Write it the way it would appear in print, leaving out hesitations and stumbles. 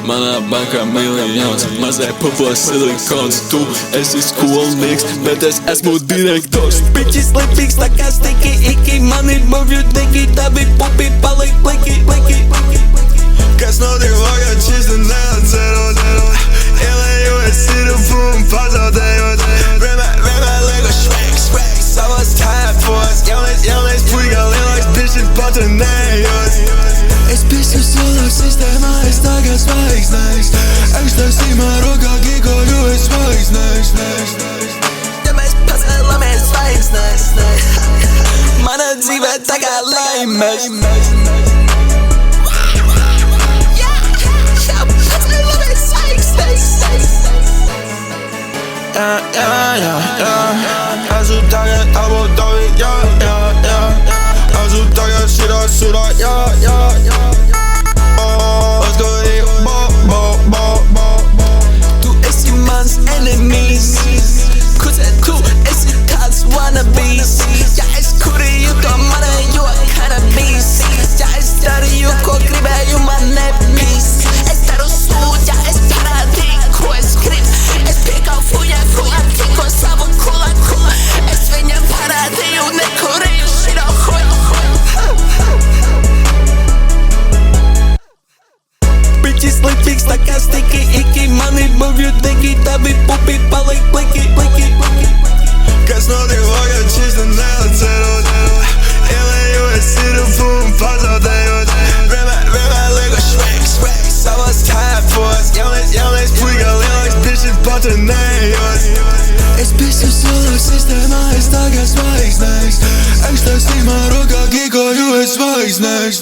Manā bankā miljons, mazai pupo silikons. Tu esi skolnieks, bet es esmu direktors. Bitches lipīgs tā kā stiki, iki. Man ir movju diki, tavi pupi palik pliki. Kas notiek vakar, čista neatceros. Ielējos citu pumpu, pazaudējot. Vienmēr lieku šveiks, savas tēpos. Jaunais puika, lielāks bišķis patrenējos. Es bišu solāk sistēmā, es tagad zvaigznēs. Ekstāsīmā rokā gīkoju es zvaigznēs. Ja mēs pacēlamies zvaigznēs, mana dzīve tā kā laimes. Ja pacēlamies zvaigznēs. Esmu tagad abudabi, esmu tagad šitā, Tu esi mans enemies. Kucēt, tu esi kāds wannabes. Ja es kurīju to manējo cannabis. Ja es darīju, ko gribēju, man nepīs. Es daru sūd, ja es parādīju, ko es gribu. Es piekāvu fuļā, tikko savu kulaku. Es viņam parādīju, nekurīju šito huļu. Bitches lipīgs tā kā stiki, iki. Man ir movju diki, tavi pupi palik pliki. kas notiek vakar, čista neatceros. Ielējos citu pumpu, pazaudējot. Vienmēr lieku šveiks, savas tēpos. Jaunais puika, lielāks bišķis patrenējos. Es bišu solāk sistēmā, es tagad zvaigznēs. Ekstāsīmā rokā gīkoju es zvaigznēs.